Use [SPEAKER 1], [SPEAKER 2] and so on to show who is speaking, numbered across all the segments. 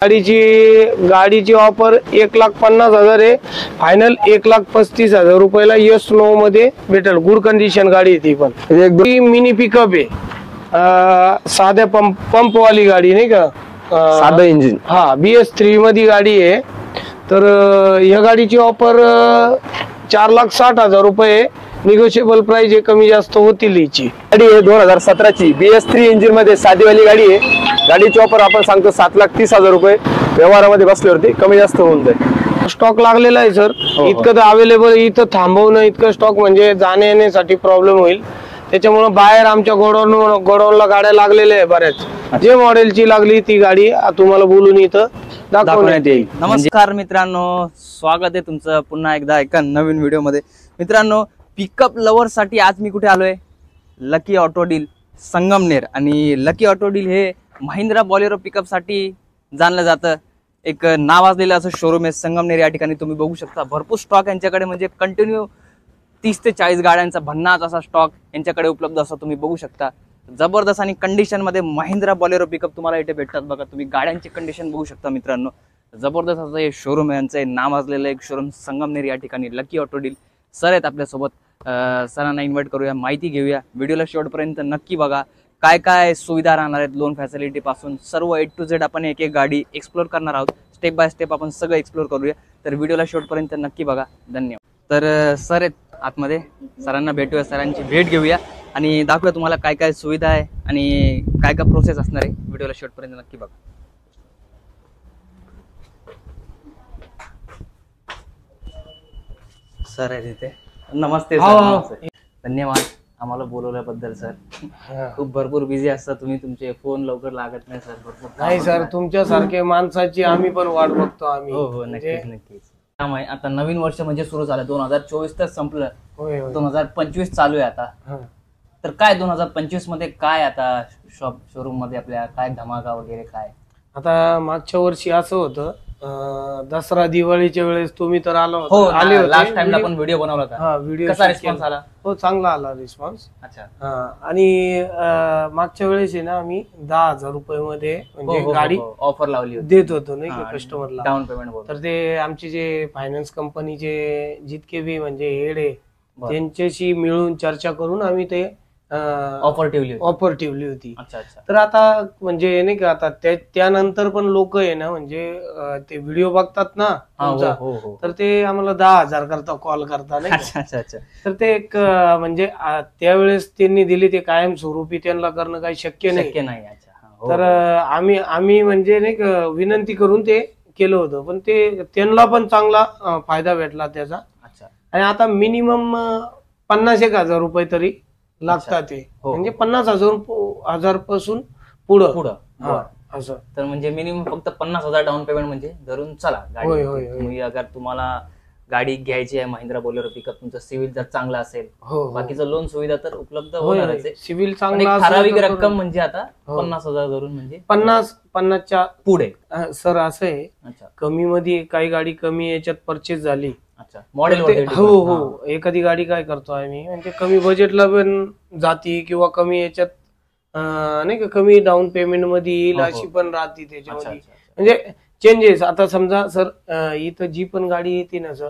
[SPEAKER 1] गाडीची ऑफर 1,50,000 आहे, फायनल 1,35,000 रुपयाला यस नो मध्ये भेटेल। गुड कंडिशन गाडी आहे ती, पण मिनी पिकअप आहे, साध्या पंप वाली गाडी नाही का,
[SPEAKER 2] साधं इंजिन।
[SPEAKER 1] हा BS3 मध्ये गाडी आहे। तर या गाडीची ऑफर 4,60,000 रुपये, निगोशिएबल प्राइस आहे, कमी जास्त होतील। हिची
[SPEAKER 2] गाडी आहे 2017 ची BS3 इंजिन मध्ये साधीवाली गाडी आहे। गाडीची ऑफर आपण सांगतो 7,30,000 रुपये, व्यवहारामध्ये बसल्यावरती कमी जास्त होऊन जाईल।
[SPEAKER 1] स्टॉक लागलेला आहे सर, इतकं तर अवेलेबल, इथं थांबवणं इतकं स्टॉक म्हणजे जाण्या येण्यासाठी प्रॉब्लेम होईल, त्याच्यामुळे बाहेर आमच्या गोडाऊनला गाड्या लागलेल्या आहे बऱ्याच। जे मॉडेलची लागली ती गाडी तुम्हाला बोलून इथं दाखवण्यात येईल।
[SPEAKER 3] नमस्कार मित्रांनो, स्वागत आहे तुमचं पुन्हा एकदा एका नवीन व्हिडिओ मध्ये। मित्रांनो, पिकअप लवर साठी आज मी कुठे आलोय? Lucky auto deal Sangamner. आणि लकी ऑटो डील हे महिंद्रा बोलेरो पिकअप साठी जाणलं जातं, एक नावाजलेलं असं शोरूम आहे संगमनेर। या ठिकाणी तुम्ही बघू शकता भरपूर स्टॉक यांच्याकडे, म्हणजे कंटिन्यू 30 ते 40 गाड्यांचा भन्नाट असा स्टॉक यांच्याकडे उपलब्ध असं तुम्ही बघू शकता। जबरदस्त आणि कंडिशन मध्ये महिंद्रा बोलेरो पिकअप तुम्हाला इथे भेटतात बघा। तुम्ही गाड्यांची कंडिशन बघू शकता मित्रांनो, जबरदस्त असं हे शोरूम आहे यांचं, नावाजलेलं एक शोरूम संगमनेर या ठिकाणी लकी ऑटो डील। सर आहेत आपल्यासोबत, सरांना इन्व्हाइट करूया, माहिती घेऊया। व्हिडिओला शेवटपर्यंत नक्की बघा, काय काय सुविधा राहणार आहेत, लोन फॅसिलिटी पासून सर्व A to Z आपण एक एक गाडी एक्सप्लोर करणार आहोत। स्टेप बाय स्टेप आपण सगळं एक्सप्लोर करूया, तर व्हिडिओला शेवटपर्यंत नक्की बघा। धन्यवाद। तर सर आहेत आतमध्ये, सरांना भेटूया, सरांची भेट घेऊया आणि दाखवूया तुम्हाला काय काय सुविधा आहे आणि काय काय प्रोसेस असणार आहे। व्हिडिओला शेवटपर्यंत नक्की बघा। सर आहे तिथे, नमस्ते सर। धन्यवाद आम्हाला बोलवल्याबद्दल सर। खूप भरपूर बिझी असता तुम्ही, तुमचे फोन लवकर लागत नाही सर, भरपूर
[SPEAKER 1] नाही सर, तुमच्यासारखे माणसाची आम्ही पण वाट बघतो आम्ही।
[SPEAKER 3] हो हो, नक्कीच नक्कीच। आता नवीन वर्ष म्हणजे सुरू झालं, 2024 तर संपलं, 2025 चालू आहे आता। तर काय 2025 मध्ये काय आता शोरूम मध्ये आपल्या काय धमाका वगैरे काय?
[SPEAKER 1] आता मागच्या वर्षी असं होतं, दसरा दिवाळीच्या वेळेस तुम्ही तर आले
[SPEAKER 3] होते, लास्ट टाइमला आपण व्हिडिओ बनवला होता।
[SPEAKER 1] व्हिडिओ
[SPEAKER 3] कसा रिस्पॉन्स आला?
[SPEAKER 1] हो, चांगला आला रिस्पॉन्स।
[SPEAKER 3] अच्छा।
[SPEAKER 1] आणि मागच्या वेळेस आहे ना, आम्ही 10,000 रुपये मध्ये म्हणजे गाडी
[SPEAKER 3] ऑफर लावली
[SPEAKER 1] देत होतो नाही का कस्टमरला,
[SPEAKER 3] डाऊन पेमेंट।
[SPEAKER 1] तर ते आमचे जे फायनान्स कंपनीचे जितके बी म्हणजे हेड आहे त्यांच्याशी मिळून चर्चा करून आम्ही ते ऑफर ठेवली होती।
[SPEAKER 3] अच्छा अच्छा।
[SPEAKER 1] तर आता म्हणजे नाही का, आता त्यानंतर पण लोक आहे ना, म्हणजे ते व्हिडिओ बघतात ना तुमचा, तर ते आम्हाला 10,000 करता कॉल करता नाही।
[SPEAKER 3] अच्छा अच्छा अच्छा।
[SPEAKER 1] तर ते एक म्हणजे त्यावेळेस त्यांनी दिली, ते कायम स्वरूपी त्यांना करणं काही शक्य नाही।
[SPEAKER 3] अच्छा।
[SPEAKER 1] तर आम्ही म्हणजे नाही का विनंती करून ते केलं होतं, पण ते त्यांना पण चांगला फायदा भेटला त्याचा।
[SPEAKER 3] अच्छा। आणि
[SPEAKER 1] आता मिनिमम 50,000 रुपये तरी लागतात ते, म्हणजे 50,000 पासून पुढं असं।
[SPEAKER 3] तर म्हणजे मिनिमम फक्त 50,000 डाऊन पेमेंट म्हणजे धरून चला गाडी। तुम्ही अगर तुम्हाला गाडी घ्यायची आहे महिंद्रा बोलेरो पिकअप, तुमचं सिव्हिल जर चांगला असेल, बाकीचं लोन सुविधा तर उपलब्ध होणारच आहे।
[SPEAKER 1] सिव्हिल चांगला,
[SPEAKER 3] ठराविक रक्कम म्हणजे आता 50,000 धरून म्हणजे
[SPEAKER 1] 50च्या
[SPEAKER 3] पुढे
[SPEAKER 1] सर असं आहे। कमी मध्ये काही गाडी कमी याच्यात परचेस झाली,
[SPEAKER 3] अच्छा मॉडेल,
[SPEAKER 1] हो एखादी गाडी काय करतो आम्ही, म्हणजे कमी बजेटला पण जाती किंवा कमी याच्यात नाही का, कमी डाऊन पेमेंट मध्ये येईल अशी पण राहते त्याच्यामध्ये, म्हणजे चेंजेस। आता समजा सर, इथं जी पण गाडी येते ना सर,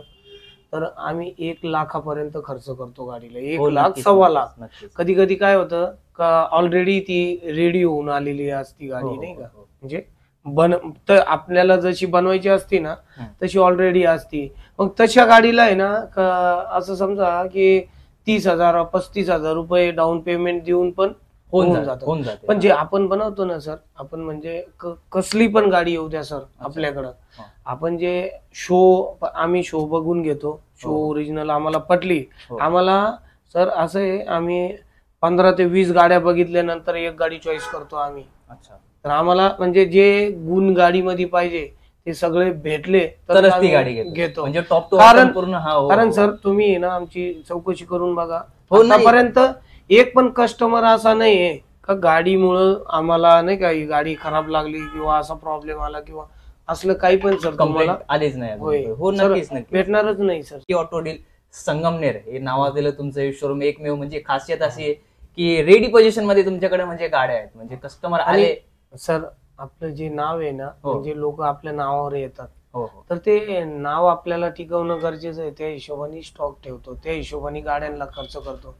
[SPEAKER 1] तर आम्ही 1 लाखापर्यंत खर्च करतो गाडीला, 1 लाख 1.25 लाख। कधी कधी काय होतं का, ऑलरेडी ती रेडी होऊन आलेली असती गाडी नाही का, म्हणजे तर आपल्याला जशी बनवायची असती ना तशी ऑलरेडी असती। मग तशा गाडीला आहे ना, असं समजा की 30,000 35,000 रुपये डाऊन पेमेंट देऊन पण होऊन जातं। पण जे आपण बनवतो ना सर, आपण म्हणजे कसली पण गाडी येऊ द्या सर आपल्याकडं, आपण जे आम्ही शो बघून घेतो, शो ओरिजिनल आम्हाला पटली, आम्हाला सर असं आहे, आम्ही 15 ते 20 गाड्या बघितल्यानंतर एक गाडी चॉईस करतो आम्ही। अच्छा। तर आम्हाला म्हणजे जे गुण गाडीमध्ये पाहिजे ते सगळे भेटले तर
[SPEAKER 3] ती गाडी
[SPEAKER 1] घेतो,
[SPEAKER 3] म्हणजे टॉप टू।
[SPEAKER 1] कारण सर तुम्ही ना आमची चौकशी करून बघा, आतापर्यंत एक पण कस्टमर असा नाहीये का गाडीमुळं आम्हाला नाही का ही गाडी खराब लागली किंवा असा प्रॉब्लेम आला किंवा असलं काही पण सर तुम्हाला
[SPEAKER 3] आलेच नाही।
[SPEAKER 1] हो, नक्कीच भेटणारच नाही सर।
[SPEAKER 3] ऑटो डील संगमनेर हे नावाजलेलं तुमचं शोरूम एकमेव, म्हणजे खासियत अशी आहे की रेडी पोझिशन मध्ये तुमच्याकडे म्हणजे गाड्या आहेत, म्हणजे कस्टमर आले
[SPEAKER 1] सर आपलं जे नाव आहे ना,
[SPEAKER 3] हो.
[SPEAKER 1] म्हणजे लोक आपल्या नावावर येतात,
[SPEAKER 3] हो हो
[SPEAKER 1] तर ते नाव आपल्याला टिकवणं गरजेचं आहे. त्या हिशोबाने स्टॉक ठेवतो, त्या हिशोबाने गाड्यांना खर्च करतो.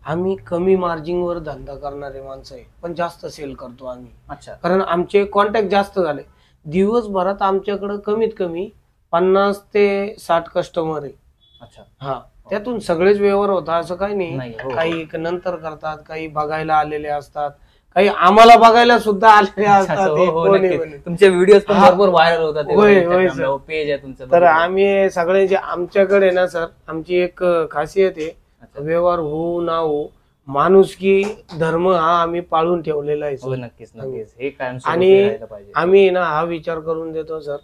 [SPEAKER 1] आम्ही कमी मार्जिनवर धंदा करणारे माणसं आहे, पण जास्त सेल करतो आम्ही.
[SPEAKER 3] अच्छा
[SPEAKER 1] कारण आमचे कॉन्टॅक्ट जास्त झाले. दिवसभरात आमच्याकडे कमीत कमी 50 ते 60 कस्टमर आहे.
[SPEAKER 3] अच्छा
[SPEAKER 1] हा, त्यातून सगळेच व्यवहार होतात असं काही
[SPEAKER 3] नाही,
[SPEAKER 1] नाही.
[SPEAKER 3] हो.
[SPEAKER 1] काही नंतर करतात, काही बघायला आलेले असतात, काही आम्हाला बघायला सुद्धा आलेले असतात.
[SPEAKER 3] हो,
[SPEAKER 1] हे
[SPEAKER 3] हो,
[SPEAKER 1] कोणी
[SPEAKER 3] नक्कीच.
[SPEAKER 1] म्हणे.
[SPEAKER 3] तुमचे व्हिडिओ पण
[SPEAKER 1] हा.
[SPEAKER 3] भरपूर व्हायरल होतात
[SPEAKER 1] होय, होय, सर.
[SPEAKER 3] पेज आहे तुमचं
[SPEAKER 1] तर
[SPEAKER 3] बरोबर.
[SPEAKER 1] आम्ही सगळ्यांचे आमच्याकडे ना सर, आमची एक खासियत आहे,
[SPEAKER 3] अच्छा.
[SPEAKER 1] व्यवहार होऊ ना हो, माणुसकी धर्म हा आम्ही पाळून ठेवलेला आहे
[SPEAKER 3] हो
[SPEAKER 1] सर.
[SPEAKER 3] नक्कीच नक्कीच हे कायम
[SPEAKER 1] आणि
[SPEAKER 3] राहायला पाहिजे.
[SPEAKER 1] आम्ही ना हा विचार करून देतो सर,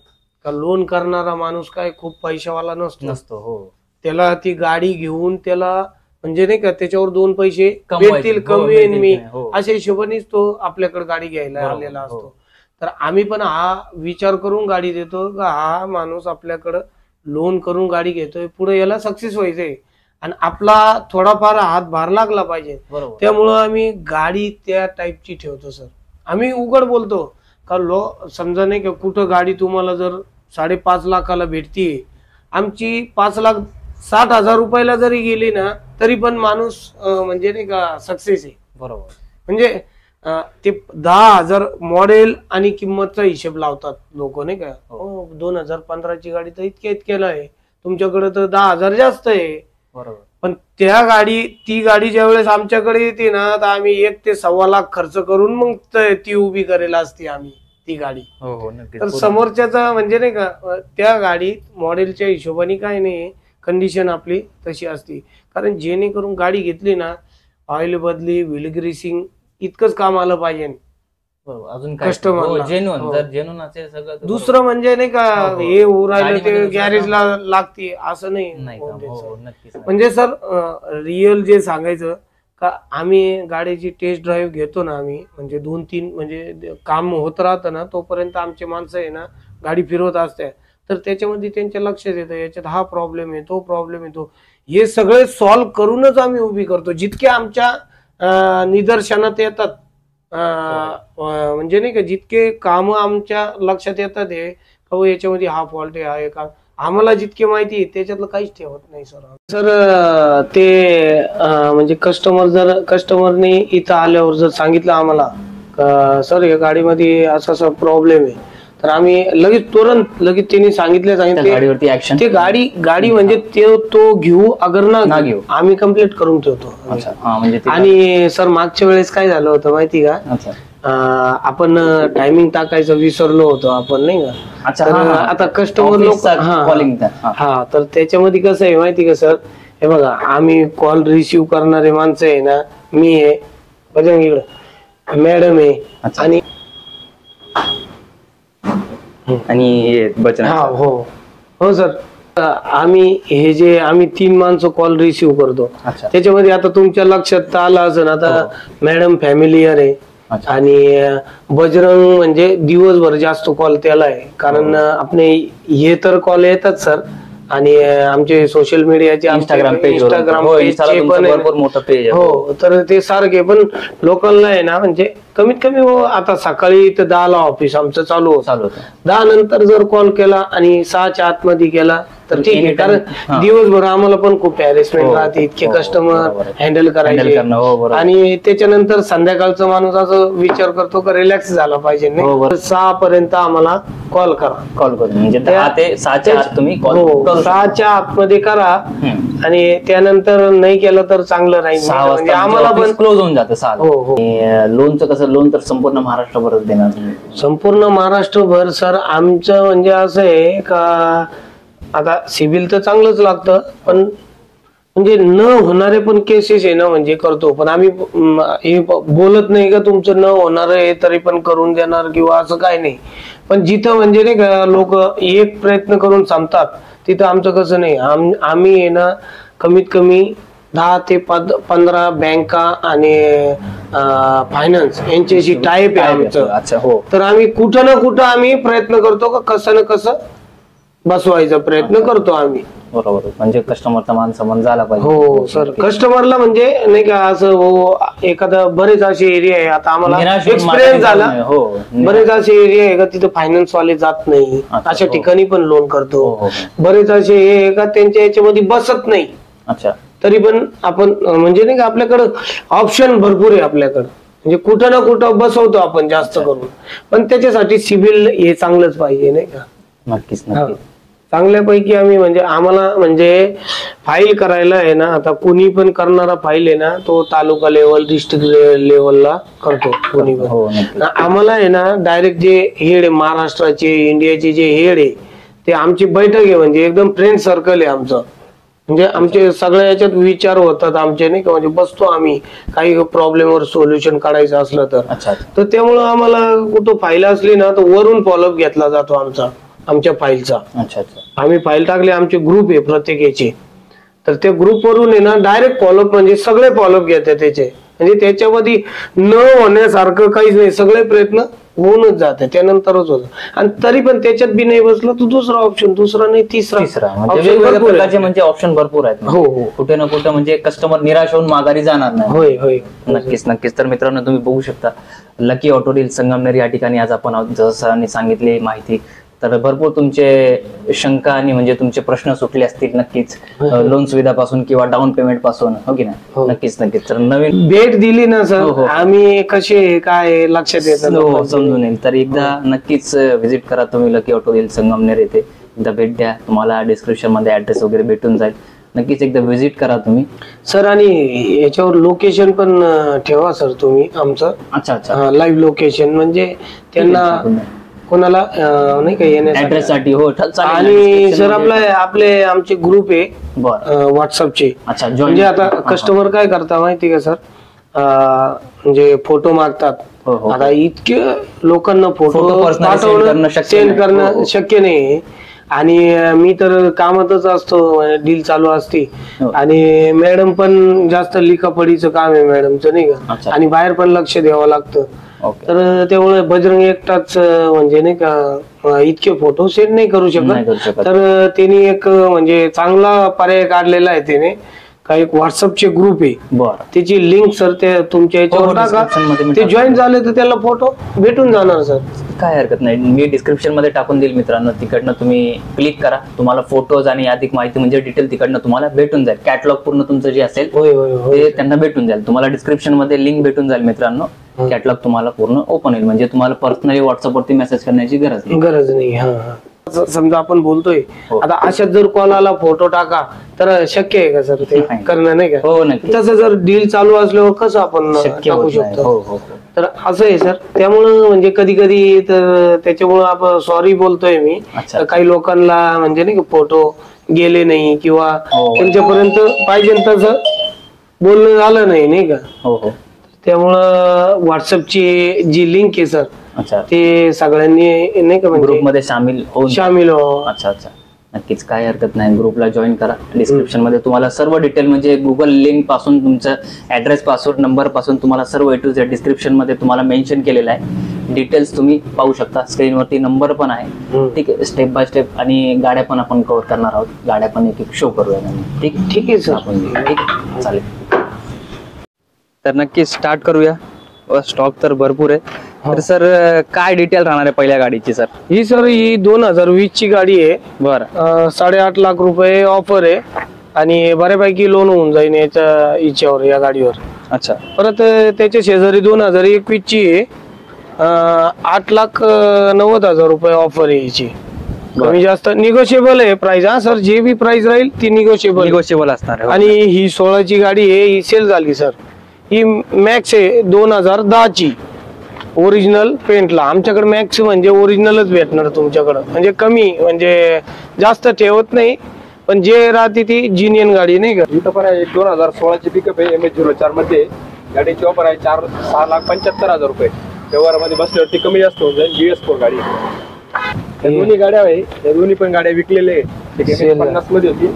[SPEAKER 1] का लोन करणारा माणूस काय खूप पैशावाला नसतो.
[SPEAKER 3] हो
[SPEAKER 1] त्याला ती गाडी घेऊन त्याला म्हणजे नाही का त्याच्यावर 2 पैसे
[SPEAKER 3] कमवायचे.
[SPEAKER 1] भेटतील,
[SPEAKER 3] हो,
[SPEAKER 1] कमी
[SPEAKER 3] भेटतील
[SPEAKER 1] मी
[SPEAKER 3] की नाही, हो.
[SPEAKER 1] अशा हिशोबानेच तो आपल्याकडे गाडी घ्यायला
[SPEAKER 3] बरोबर,
[SPEAKER 1] आलेला
[SPEAKER 3] हो.
[SPEAKER 1] असतो. तर आम्ही पण हा विचार करून गाडी देतो, का हा माणूस आपल्याकडं लोन करून गाडी घेतोय, पुढे याला सक्सेस व्हायचंय आणि आपला थोडाफार हातभार लागला पाहिजे.
[SPEAKER 3] बरोबर
[SPEAKER 1] त्यामुळं आम्ही गाडी त्या टाईपची ठेवतो सर. आम्ही उघड बोलतो का समजा नाही का कुठं गाडी तुम्हाला जर 5.5 लाखाला भेटतीये, आमची 5,60,000 रुपयाला जरी गेली ना तरी पण माणूस म्हणजे नाही का सक्सेस आहे.
[SPEAKER 3] बरोबर
[SPEAKER 1] म्हणजे ते 10,000 मॉडेल आणि किंमतचा हिशेब लावतात लोक नाही का.
[SPEAKER 3] हो.
[SPEAKER 1] 2015ची गाडी तर इतक्याला आहे, तुमच्याकडे तर 10,000 जास्त आहे.
[SPEAKER 3] बरोबर
[SPEAKER 1] पण ती गाडी ज्या वेळेस आमच्याकडे येते ना, तर आम्ही 1 ते 1.25 लाख खर्च करून मग ती उभी करेल असती आम्ही ती गाडी.
[SPEAKER 3] हो हो नक्कीच
[SPEAKER 1] तर
[SPEAKER 3] पूर्ण.
[SPEAKER 1] समोरच्याचा म्हणजे नाही का त्या गाडीत मॉडेलच्या हिशोबाने काय नाही, कंडिशन आपली तशी असते. कारण जेणेकरून गाडी घेतली ना, ऑइल बदली, व्हील ग्रीसिंग इतकंच काम आलं पाहिजे.
[SPEAKER 3] बरोबर अजून काय
[SPEAKER 1] कस्टमरला.
[SPEAKER 3] जेन्युइन
[SPEAKER 1] हो.
[SPEAKER 3] जर जेन्युइन असेल सगळं तर
[SPEAKER 1] दुसरं म्हणजे नाही का
[SPEAKER 3] हो, हो.
[SPEAKER 1] हे होऊ राहिलं ते
[SPEAKER 3] गाडीमध्ये
[SPEAKER 1] गॅरेजला लागते असं
[SPEAKER 3] नाही
[SPEAKER 1] नाही
[SPEAKER 3] का?
[SPEAKER 1] होऊ
[SPEAKER 3] हो
[SPEAKER 1] द्यायचं.
[SPEAKER 3] हो नक्कीच नाही.
[SPEAKER 1] म्हणजे सर रिअल जे सांगायचं का आम्ही गाडीची टेस्ट ड्राईव्ह घेतो ना आम्ही, म्हणजे 2-3 म्हणजे काम होत राहतं ना तोपर्यंत आमचे माणसं आहे ना गाडी फिरवत असते. तर त्याच्यामध्ये त्यांच्या लक्षात येतं याच्यात हा प्रॉब्लेम आहे, तो प्रॉब्लेम येतो, हे सगळे सॉल्व्ह करूनच आम्ही उभी करतो. जितके आमच्या निदर्शनात येतात म्हणजे नाही का जितके काम आमच्या लक्षात येतात हे का याच्यामध्ये हा फॉल्ट आहे, हा आहे का, आम्हाला जितके माहिती आहे त्याच्यातलं काहीच ठेवत नाही सर. सर ते म्हणजे कस्टमरने इथं आल्यावर जर सांगितलं आम्हाला सर या गाडीमध्ये असा असा प्रॉब्लेम आहे, तर आम्ही तुरंत त्यांनी
[SPEAKER 3] त्या गाडीवरती ऍक्शन
[SPEAKER 1] ते गाडी म्हणजे तो घेऊ अगर ना
[SPEAKER 3] घेऊ
[SPEAKER 1] आम्ही कंप्लीट करून ठेवतो.
[SPEAKER 3] अच्छा हा म्हणजे ते-
[SPEAKER 1] आणि सर मागच्या वेळेस काय झालं होतं माहिती का,
[SPEAKER 3] अच्छा
[SPEAKER 1] आपण टायमिंग टाकायचं विसरलो होतो आपण नाही का.
[SPEAKER 3] अच्छा
[SPEAKER 1] तर
[SPEAKER 3] हा, हा.
[SPEAKER 1] आता कस्टमर लोक
[SPEAKER 3] कॉलिंग
[SPEAKER 1] हा, तर त्याच्यामध्ये कसं आहे माहिती का सर, हे बघा आम्ही कॉल रिसिव्ह करणारे माणसं आहे ना, मी आहे बजरंग इकडं, मॅडम आहे
[SPEAKER 3] अच्छा.
[SPEAKER 1] आणि
[SPEAKER 3] आणि बचन
[SPEAKER 1] हा हो सर, आम्ही 3 माणसं कॉल रिसिव्ह करतो.
[SPEAKER 3] अच्छा
[SPEAKER 1] त्याच्यामध्ये आता तुमच्या लक्षात आलं असेल आता मॅडम फॅमिलीयर आहे
[SPEAKER 3] अच्छा.
[SPEAKER 1] आणि बजरंग म्हणजे दिवसभर जास्त कॉल त्याला आहे. कारण आपले हे तर कॉल येतात सर, आणि आमचे सोशल मीडियाचे
[SPEAKER 3] इंस्टाग्राम पेज
[SPEAKER 1] पण आहे.
[SPEAKER 3] भरपूर मोठं पेज आहे.
[SPEAKER 1] हो, तर ते सारखे पण लोकांना आहे ना, म्हणजे कमीत कमी आता सकाळी तर 10ला ऑफिस आमचं चालू होतं, 10 नंतर जर कॉल केला आणि 6च्या आतमध्ये केला तर ठीक आहे. कारण दिवसभर आम्हाला पण खूप हॅरेसमेंट राहते, इतके कस्टमर हँडल करायचे. आणि त्याच्यानंतर संध्याकाळचा माणूस असं विचार करतो का रिलॅक्स झाला पाहिजे, 6 पर्यंत आम्हाला कॉल करा.
[SPEAKER 3] म्हणजे 10 ते 6च्या आत तुम्ही कॉल
[SPEAKER 1] 6च्या आतमध्ये करा, आणि त्यानंतर नाही केलं तर चांगलं नाही.
[SPEAKER 3] 6
[SPEAKER 1] म्हणजे
[SPEAKER 3] वाजता
[SPEAKER 1] आम्हाला पण
[SPEAKER 3] क्लोज होऊन जातं 6.
[SPEAKER 1] हो.
[SPEAKER 3] लोनचं कसं, लोन तर संपूर्ण महाराष्ट्रभरच देणार तुम्ही?
[SPEAKER 1] संपूर्ण महाराष्ट्रभर सर. आमचं म्हणजे असं आहे का आता सिबिल तर चांगलंच लागतं, पण म्हणजे न होणारे पण केसेस आहे ना, म्हणजे करतो. पण आम्ही हे बोलत नाही का तुमचं न होणार आहे तरी पण करून देणार किंवा असं काय नाही. पण जिथं म्हणजे नाही का लोक एक प्रयत्न करून संपतात, तिथं आमचं कसं नाही. आम्ही आहे ना कमीत कमी 10 ते 15 बँका आणि फायनान्स यांच्याशी टाईप आहे आमचं.
[SPEAKER 3] अच्छा हो.
[SPEAKER 1] तर आम्ही कुठं ना कुठं आम्ही प्रयत्न करतो का कसं ना कसं बसवायचा प्रयत्न करतो आम्ही.
[SPEAKER 3] बरोबर, म्हणजे कस्टमरचा मान सन्मान झाला पाहिजे.
[SPEAKER 1] हो सर, कस्टमरला म्हणजे नाही का असं एखादा बरेच असे एरिया आहे, आता आम्हाला एक्सपिरियन्स झाला, बरेच असे एरिया आहे का तिथे फायनान्स वाले जात नाही, अशा ठिकाणी पण लोन करतो. बरेच असे हे का त्यांच्या याच्यामध्ये बसत नाही.
[SPEAKER 3] अच्छा,
[SPEAKER 1] तरी पण आपण म्हणजे नाही का आपल्याकडं ऑप्शन भरपूर आहे आपल्याकडं, म्हणजे कुठं ना कुठं बसवतो आपण जास्त करून, पण त्याच्यासाठी सिबिल हे चांगलंच पाहिजे नाही का.
[SPEAKER 3] नक्कीच नक्कीच.
[SPEAKER 1] चांगल्यापैकी आम्ही म्हणजे आम्हाला म्हणजे फाईल करायला आहे ना, आता कोणी पण करणारा फाईल आहे ना तो तालुका लेवल डिस्ट्रिक्ट लेवलला करतो कोणी पण. आम्हाला आहे ना डायरेक्ट जे हेड आहे महाराष्ट्राचे इंडियाचे जे हेड आहे ते आमची बैठक आहे, म्हणजे एकदम फ्रेंड सर्कल आहे आमचं, म्हणजे आमचे सगळ्या याच्यात विचार होतात आमचे नाही का, म्हणजे बसतो आम्ही काही प्रॉब्लेमवर सोल्युशन काढायचं असलं तर त्यामुळं आम्हाला कुठं फाईल असली ना तर वरून फॉलोअप घेतला जातो आमच्या फाईलचा. आम्ही फाईल टाकले, आमचे ग्रुप आहे प्रत्येक याचे, तर त्या ग्रुप वरून आहे ना डायरेक्ट फॉलोअप म्हणजे सगळे फॉलोअप घेतात त्याचे, म्हणजे त्याच्यामध्ये न होण्यासारखं काहीच नाही, सगळे प्रयत्न होऊनच जाते त्यानंतरच होत. आणि तरी पण त्याच्यात बी नाही बसलं तर दुसरा ऑप्शन, दुसरा नाही तिसरा
[SPEAKER 3] म्हणजे ऑप्शन भरपूर आहेत. हो हो, कुठे ना कुठे म्हणजे कस्टमर निराश होऊन माघारी जाणार नाही.
[SPEAKER 1] होय होय,
[SPEAKER 3] नक्कीच नक्कीच. तर मित्रांनो तुम्ही बघू शकता लकी ऑटो डील संगमनेर या ठिकाणी आज आपण जसं सांगितली माहिती, तर भरपूर तुमचे शंका आणि म्हणजे तुमचे प्रश्न सुटले असतील नक्कीच, लोन सुविधापासून किंवा डाऊन पेमेंट पासून, हो की नाही. नक्कीच नक्कीच. तर नवीन
[SPEAKER 1] भेट दिली ना सर आम्ही कसे काय लक्षात येतं
[SPEAKER 3] समजून येईल. तर एकदा नक्कीच व्हिजिट करा तुम्ही लकी ऑटो डील संगमनेर येथे, एकदा भेट द्या, तुम्हाला डिस्क्रिप्शन मध्ये ऍड्रेस वगैरे भेटून जाईल. नक्कीच एकदा व्हिजिट करा तुम्ही
[SPEAKER 1] सर. आणि याच्यावर लोकेशन पण ठेवा सर तुम्ही आमचं.
[SPEAKER 3] अच्छा अच्छा,
[SPEAKER 1] लाईव्ह लोकेशन, म्हणजे त्यांना कोणाला नाही का
[SPEAKER 3] येण्यासाठी. हो,
[SPEAKER 1] आणि सर आपले आमचे ग्रुप आहे व्हॉट्सअपचे.
[SPEAKER 3] अच्छा,
[SPEAKER 1] म्हणजे आता कस्टमर काय करता माहिती का सर, म्हणजे फोटो मागतात. आता इतके लोकांना फोटो पाठवणं सेंड करणं शक्य नाही, आणि मी तर कामातच असतो, डील चालू असते, आणि मॅडम पण जास्त लिखापडीचं काम आहे मॅडमचं नाही का, आणि बाहेर पण लक्ष द्यावं लागतं. तर त्यामुळे बजरंग एकटाच म्हणजे नाही का इतके फोटो सेंड नाही करू शकत. तर त्यांनी एक म्हणजे चांगला पर्याय काढलेला आहे त्याने, का एक व्हॉट्सअपचे ग्रुप आहे, त्याची लिंक सर ते तुमच्या याच्यावर टाका, ते जॉईन झाले तर त्याला फोटो भेटून जाणार सर.
[SPEAKER 3] काय हरकत नाही, मी डिस्क्रिप्शन मध्ये टाकून देईल मित्रांनो, तिकडनं तुम्ही क्लिक करा, तुम्हाला फोटोज आणि अधिक माहिती म्हणजे डिटेल तिकडनं तुम्हाला भेटून जाईल. कॅटलॉग पूर्ण तुमचं जे असेल ते त्यांना भेटून जाईल. तुम्हाला डिस्क्रिप्शन मध्ये लिंक भेटून जाईल मित्रांनो, कॅटलॉग तुम्हाला पूर्ण ओपन होईल, म्हणजे तुम्हाला पर्सनली व्हॉट्सअप वरती मेसेज करण्याची गरज नाही.
[SPEAKER 1] समजा आपण बोलतोय आता अशात जर कॉल आला फोटो टाका तर शक्य आहे का सर ते करणं नाही का.
[SPEAKER 3] हो नक्की.
[SPEAKER 1] तसं जर डील चालू असल्यावर कसं आपण टाकू शकतो. तर असं आहे सर, त्यामुळं म्हणजे कधी कधी तर त्याच्यामुळं आपण सॉरी बोलतोय मी. काही लोकांना म्हणजे नाही का फोटो गेले नाही किंवा त्यांच्यापर्यंत पाहिजे तसं बोलणं झालं नाही का. त्यामुळं व्हॉट्सअपची जी लिंक आहे सर ते सगळ्यांनी नाही का
[SPEAKER 3] ग्रुप मध्ये सामील
[SPEAKER 1] हो.
[SPEAKER 3] अच्छा अच्छा, नक्कीच काय हरकत नाही, ग्रुपला जॉईन करा. डिस्क्रिप्शन मध्ये तुम्हाला सर्व डिटेल म्हणजे गुगल लिंक पासून तुमचं ऍड्रेस पासून नंबर पासून तुम्हाला सर्व A to Z डिस्क्रिप्शन मध्ये तुम्हाला मेन्शन केलेलं आहे. डिटेल्स तुम्ही पाहू शकता, स्क्रीनवरती नंबर पण आहे. ठीक आहे, स्टेप बाय स्टेप, आणि गाड्या पण आपण कव्हर करणार आहोत, गाड्या पण एक एक शो करूया.
[SPEAKER 1] ठीक आहे सर,
[SPEAKER 3] ठीक आहे चालेल. तर नक्की स्टार्ट करूया. स्टॉक तर भरपूर आहे. तर सर काय डिटेल राहणार आहे पहिल्या गाडीची सर?
[SPEAKER 1] ही 2020 ची गाडी आहे.
[SPEAKER 3] बरं,
[SPEAKER 1] 8.5 लाख रुपये ऑफर आहे, आणि बऱ्यापैकी लोन होऊन जाईल याच्या इच्छेवर या गाडीवर.
[SPEAKER 3] अच्छा.
[SPEAKER 1] परत त्याच्या शेजारी 2021 ची आहे, 8,90,000 रुपये ऑफर आहे याची. कमी जास्त निगोशिएबल आहे प्राइस. हा सर, जे बी प्राइस राहील ती निगोशिएबल
[SPEAKER 3] असणार.
[SPEAKER 1] आणि ही 16 ची गाडी आहे, ही सेल झाली सर. ही मॅक्स आहे 2010 ची, ओरिजिनल पेंटला. आमच्याकडे मॅक्स म्हणजे ओरिजिनलच भेटणार तुमच्याकडं, म्हणजे कमी म्हणजे जास्त ठेवत नाही, पण जे राहते ती जिनियन गाडी नाही का.
[SPEAKER 2] इथं पण आहे 2016 ची पिकअप आहे, MH04 मध्ये. गाडीची ऑफर आहे 6,75,000 रुपये. व्यवहारामध्ये बसल्यावरती कमी जास्त होऊन जाईल. BS4 गाडी आहे. दोन्ही गाड्या आहे, या दोन्ही पण गाड्या विकलेल्या आहे. 50 मध्ये होती,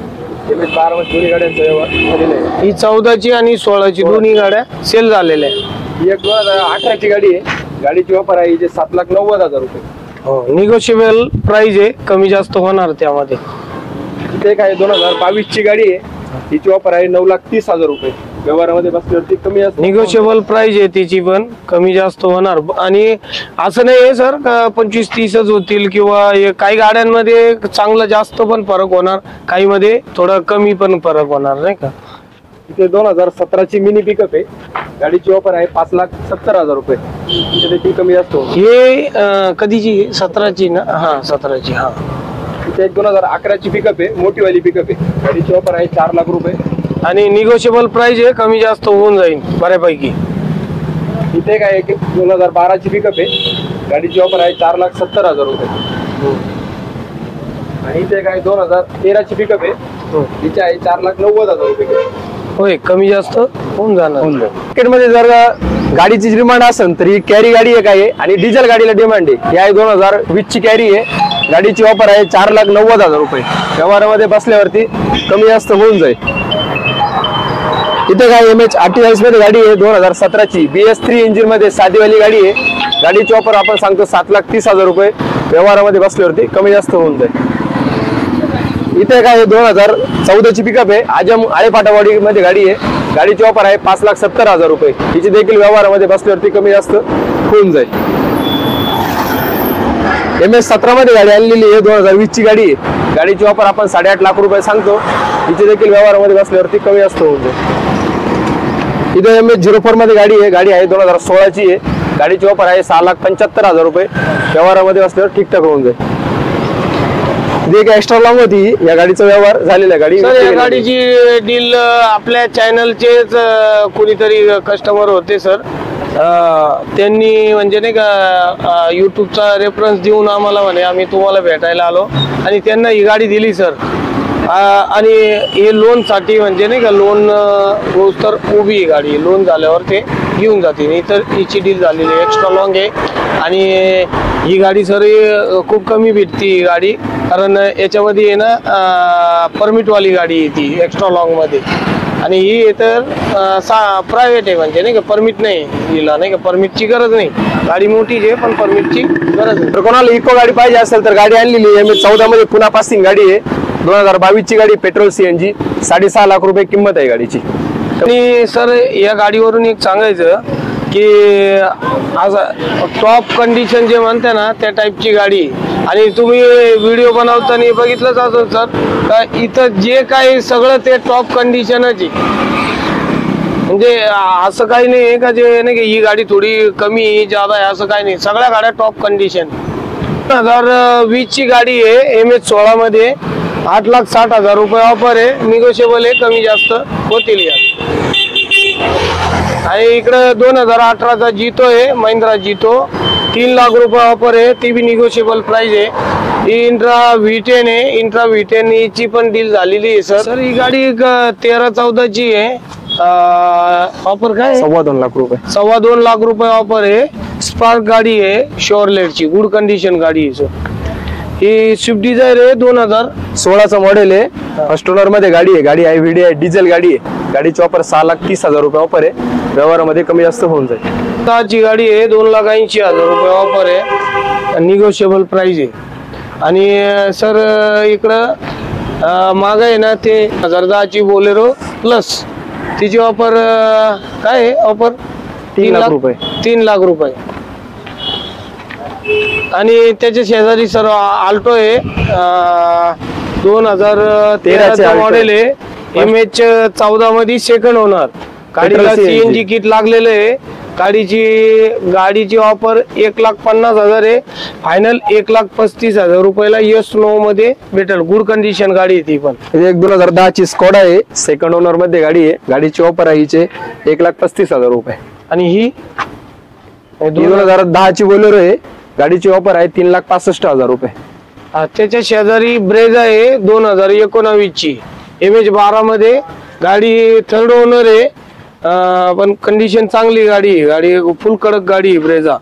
[SPEAKER 2] MH12 मध्ये दोन्ही गाड्यांचा व्यवहार झालेला आहे.
[SPEAKER 1] ही 14 ची आणि 16 ची दोन्ही गाड्या सेल झालेल्या आहे.
[SPEAKER 2] ही एक 2018 ची गाडी आहे. गाडीची ऑफर आहे 7,90,000 रुपये.
[SPEAKER 1] हो, निगोशिएबल प्राइस आहे, कमी जास्त होणार त्यामध्ये.
[SPEAKER 2] इथे काय 2022 ची गाडी आहे, तिची ऑफर आहे 9,30,000 रुपये. व्यवहारामध्ये बसल्यावरती कमी असते.
[SPEAKER 1] निगोशिएबल प्राइस आहे तिची, पण कमी जास्त होणार. आणि असं नाही आहे सर का 25-30च होतील, किंवा काही गाड्यांमध्ये चांगलं जास्त पण फरक होणार, काही मध्ये थोडं कमी पण फरक होणार, नाही का.
[SPEAKER 2] इथे 2017 ची मिनी पिकअप आहे, गाडीची ऑफर आहे 5,70,000 रुपये. इथे देखील कमी जास्त होईल.
[SPEAKER 1] हे कधीची 17ची ना. हा 17ची. हा
[SPEAKER 2] इथे एक 2011 ची पिकअप आहे, मोठीवाली पिकअप आहे, गाडीची ऑफर आहे 4 लाख रुपये.
[SPEAKER 1] आणि निगोशिएबल प्राइस आहे, कमी जास्त होऊन जाईल बऱ्यापैकी.
[SPEAKER 2] इथे काय 2012 ची पिकअप आहे, गाडीची ऑफर आहे 4,70,000 रुपये. आणि इथे काय 2013 ची पिकअप आहे, तिची आहे 4,90,000 रुपये.
[SPEAKER 1] होय, कमी जास्त होऊन जाणार.
[SPEAKER 2] मार्केटमध्ये जर गाडीची डिमांड असेल तर ही कॅरी गाडी एक आहे, आणि डिझेल गाडीला डिमांड आहे. ही आहे 2020 ची कॅरी आहे, गाडीची ऑफर आहे 4,90,000 रुपये. व्यवहारामध्ये बसल्यावरती कमी जास्त होऊन जाईल. इथे काय MH48 मध्ये गाडी आहे, 2017 ची BS3 इंजिन मध्ये साधीवाली गाडी आहे. गाडीची ऑफर आपण सांगतो 7,30,000 रुपये. व्यवहारामध्ये बसल्यावरती कमी जास्त होऊन जाईल. इथे काय 2014 ची पिकअप आहे, आजम आळेपाटावाडी मध्ये गाडी आहे. गाडीची ऑफर आहे 5,70,000 रुपये. हिची देखील व्यवहारामध्ये बसल्यावरती कमी जास्त होऊन जाईल. MS17 मध्ये गाडी आणलेली आहे, 2020 ची गाडी आहे. गाडीची ऑफर आपण 8.5 लाख रुपये सांगतो. हिची देखील व्यवहारामध्ये बसल्यावरती कमी जास्त होऊन जाईल. इथे MH04 मध्ये गाडी आहे, गाडी आहे 2016 ची आहे. गाडीची ऑफर आहे 6,75,000 रुपये. व्यवहारामध्ये बसल्यावर ठीकठाक होऊन जाईल. एक एक्स्ट्रा लॉंग होती, या गाडीचा व्यवहार झालेला. गाडी
[SPEAKER 1] या गाडीची डील आपल्या चॅनलचेच कोणीतरी कस्टमर होते सर, त्यांनी म्हणजे नाही का युट्यूबचा रेफरन्स देऊन आम्हाला म्हणे आम्ही तुम्हाला भेटायला आलो, आणि त्यांना ही गाडी दिली सर. आणि हे लोन साठी म्हणजे नाही का लोन रोज तर उभी आहे गाडी, लोन झाल्यावर ते घेऊन जाते. नाही तर हिची डील झालेली आहे, एक्स्ट्रा लॉंग आहे. आणि ही गाडी सर खूप कमी भेटती ही गाडी, कारण याच्यामध्ये आहे ना परमिटवाली गाडी आहे ती एक्स्ट्रा लॉंग मध्ये. आणि ही तर प्रायव्हेट आहे, म्हणजे नाही का परमिट नाही हिला, नाही का परमिटची गरज नाही. गाडी मोठीच आहे पण परमिटची गरज नाही.
[SPEAKER 2] तर कोणाला इको गाडी पाहिजे असेल तर गाडी आणलेली MH14 मध्ये पुन्हा पासिंग गाडी आहे, 2022 ची गाडी, पेट्रोल CNG. 6.5 लाख रुपये किंमत आहे गाडीची.
[SPEAKER 1] आणि सर या गाडीवरून एक सांगायचं की आज टॉप कंडिशन जे म्हणते ना त्या टाईपची गाडी. आणि तुम्ही व्हिडिओ बनवताना बघितलंच असेल सर का इथं जे काही सगळं ते टॉप कंडिशनच आहे. म्हणजे असं काही नाही का जे नाही की ही गाडी थोडी कमी जादा आहे असं काही नाही, सगळ्या गाड्या टॉप कंडिशन. 2020 ची गाडी आहे, MH16 मध्ये 8,60,000 रुपये ऑफर आहे, निगोशिएबल आहे, कमी जास्त होतील यात. आणि इकडे 2018चा जितो आहे, महिंद्रा जितो, 3 लाख रुपये ऑफर आहे, ती बी निगोशिएबल प्राइस आहे. ही इंट्रा V10 आहे, इंट्रा V10 ची पण डील झालेली आहे सर. ही गाडी 13-14 ची आहे. ऑफर काय
[SPEAKER 2] 2.25 लाख रुपये.
[SPEAKER 1] 2.25 लाख रुपये ऑफर आहे. स्पार्क गाडी आहे, शोरलेटची, गुड कंडिशन गाडी आहे सर. ही स्विफ्ट डिझायर आहे, 2016चा
[SPEAKER 2] मॉडेल आहे, फर्स्ट ओनर मध्ये गाडी आहे. गाडी IVD आहे, डिझेल गाडी आहे. गाडीची ऑफर 6,30,000 रुपये ऑफर आहे. व्यवहारामध्ये कमी जास्त होऊन जाईल.
[SPEAKER 1] ची गाडी आहे, 2,80,000 रुपये ऑफर आहे, निगोशिएबल प्राइस आहे. आणि सर इकडं माग आहे ना ते 2010 ची बोलेरो प्लस, तिची ऑफर काय आहे, ऑफर
[SPEAKER 2] 3 लाख रुपये.
[SPEAKER 1] 3 लाख रुपये. आणि त्याच्या शेजारी सर आल्टो आहे, 2013चा मॉडेल आहे, MH14 मध्ये सेकंड ओनर. गाडीला CNG किट लागलेलं आहे. गाडीची ऑफर 1,50,000 आहे, फायनल 1,35,000 रुपयाला S9 मध्ये भेटेल. गुड कंडिशन गाडी आहे ती पण.
[SPEAKER 2] एक 2010 ची स्कोडा आहे, सेकंड ओनर मध्ये गाडी आहे. गाडीची ऑफर आहे हिचे 1,35,000 रुपये.
[SPEAKER 1] आणि ही
[SPEAKER 2] 2010 ची बोलेरो आहे, गाडीची ऑफर आहे 3,65,000 रुपये.
[SPEAKER 1] त्याच्या शेजारी ब्रेझा आहे, 2019 ची, MH12 मध्ये गाडी, थर्ड ओनर आहे, पण कंडिशन चांगली गाडी आहे. गाडी फुल कडक गाडी आहे ब्रेझा.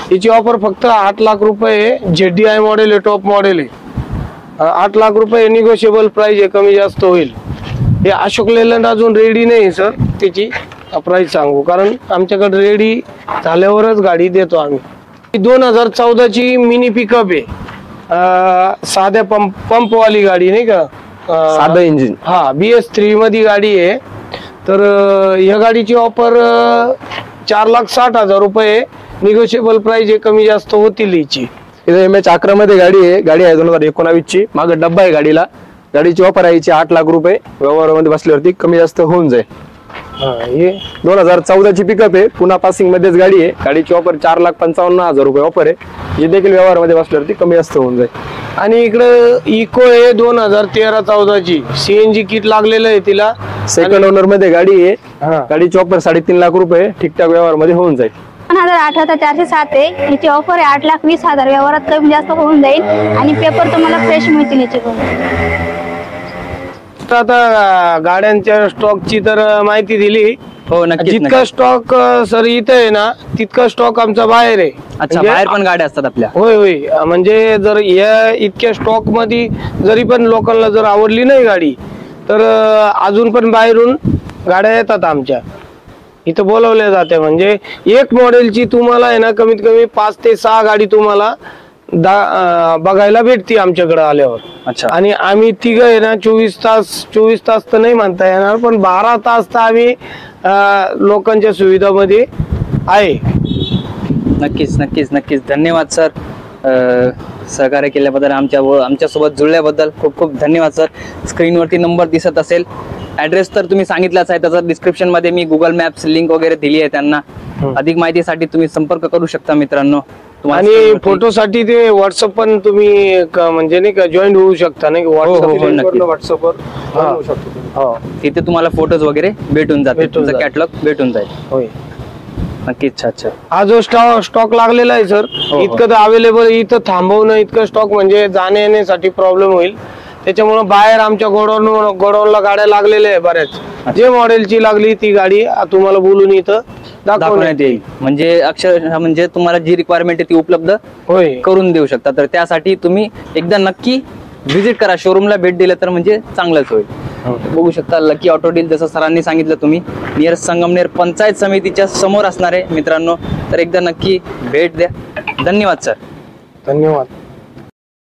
[SPEAKER 1] हिची ऑफर फक्त 8 लाख रुपये. ZDI मॉडेल आहे, टॉप मॉडेल आहे. 8 लाख रुपये निगोशिएबल प्राइस आहे, कमी जास्त होईल. हे अशोक लेलंड अजून रेडी नाही सर, त्याची प्राइस सांगू, कारण आमच्याकडे रेडी झाल्यावरच गाडी देतो आम्ही. 2014ची मिनी पिकअप आहे, साध्या पंपवाली गाडी नाही का,
[SPEAKER 2] साधं इंजिन.
[SPEAKER 1] हा BS3 मध्ये गाडी आहे. तर या गाडीची ऑफर 4,60,000 रुपये, निगोशिएबल प्राइस आहे, कमी जास्त होतील हिची.
[SPEAKER 2] MH11 मध्ये गाडी आहे. गाडी आहे 2019 ची. मागे डब्बा आहे गाडीला. गाडीची ऑफर आहे 8 लाख रुपये. व्यवहारामध्ये बसल्यावरती कमी जास्त होऊन जाईल.
[SPEAKER 1] हे
[SPEAKER 2] 2014ची पिकअप आहे, पुन्हा पासिंग मध्येच गाडी आहे. गाडीची ऑफर 4,55,000 रुपये ऑफर आहे. हे देखील व्यवहारामध्ये बसल्यावरती कमी जास्त होऊन जाईल.
[SPEAKER 1] आणि इकडं इको आहे 2013-14ची, CNG किट लागलेलं आहे तिला.
[SPEAKER 2] सेकंड ओनर मध्ये गाडी आहे.
[SPEAKER 1] हा.
[SPEAKER 2] गाडीची ऑफर 3.5 लाख रुपये ठीकठाक व्यवहारामध्ये होऊन जाईल.
[SPEAKER 4] 2018-407 आहे. याची ऑफर आहे 8,20,000. व्यवहारात कमी जास्त होऊन जाईल आणि पेपर तुम्हाला फ्रेश मिळतील याच्याकडून.
[SPEAKER 1] आता गाड्यांच्या स्टॉकची तर माहिती दिली.
[SPEAKER 3] हो नक्कीच
[SPEAKER 1] जितका
[SPEAKER 3] नक्कीच.
[SPEAKER 1] स्टॉक सर इथं आहे ना, तितका स्टॉक आमचा बाहेर आहे.
[SPEAKER 3] अच्छा,
[SPEAKER 1] म्हणजे
[SPEAKER 3] बाहेर पण गाड्या असतात आपल्या?
[SPEAKER 1] होय होय. म्हणजे जर या इतक्या स्टॉक मध्ये जरी पण लोकांना जर आवडली नाही गाडी, तर अजून पण बाहेरून गाड्या येतात आमच्या इथं, बोलवल्या जाते. म्हणजे एक मॉडेलची तुम्हाला आहे ना कमीत कमी 5 ते 6 गाडी तुम्हाला बघायला भेटते आमच्याकडे आल्यावर.
[SPEAKER 3] अच्छा.
[SPEAKER 1] आणि आम्ही तिघ आहे ना 24 तास तर नाही म्हणता येणार, पण 12 तास तर आम्ही लोकांच्या सुविधामध्ये आहे.
[SPEAKER 3] नक्कीच नक्कीच नक्कीच. धन्यवाद सर, सहकार्य केल्याबद्दल, आमच्यासोबत जुळल्याबद्दल खूप खूप धन्यवाद सर. स्क्रीनवरती नंबर दिसत असेल, ऍड्रेस तर तुम्ही सांगितलाच आहे, त्याचा डिस्क्रिप्शन मध्ये मी गुगल मॅप्स लिंक वगैरे दिली आहे त्यांना. अधिक माहितीसाठी तुम्ही संपर्क करू शकता मित्रांनो.
[SPEAKER 1] आणि फोटोसाठी ते व्हॉट्सअप पण तुम्ही म्हणजे नाही का जॉईन होऊ शकता नाही का,
[SPEAKER 2] व्हॉट्सअपवर होऊ शकतो.
[SPEAKER 3] तिथे तुम्हाला फोटोज वगैरे भेटून जातील, तुमचं कॅटलॉग भेटून जाईल.
[SPEAKER 1] होय
[SPEAKER 3] नक्कीच. अच्छा,
[SPEAKER 1] हा जो स्टॉक लागलेला आहे सर, इतकं तर अवेलेबल, इथं थांबवणं इतकं स्टॉक म्हणजे जाण्या येण्यासाठी प्रॉब्लेम होईल. त्याच्यामुळे बाहेर आमच्या गोडाऊनला गाड्या लागलेल्या आहे बऱ्याच. जे मॉडेलची लागली ती गाडी तुम्हाला बोलून इथं दाखवण्यात येईल.
[SPEAKER 3] म्हणजे अक्षरशः म्हणजे तुम्हाला जी रिक्वायरमेंट आहे ती उपलब्ध
[SPEAKER 1] होय
[SPEAKER 3] करून देऊ शकता. तर त्यासाठी तुम्ही एकदा नक्की व्हिजिट करा, शोरूमला भेट दिलं तर म्हणजे चांगलंच होईल. बघू शकता लकी ऑटो डील, जसं सरांनी सांगितलं तुम्ही नियर संगमनेर पंचायत समितीच्या समोर असणार आहे मित्रांनो. तर एकदा नक्की भेट द्या. धन्यवाद सर.
[SPEAKER 1] धन्यवाद.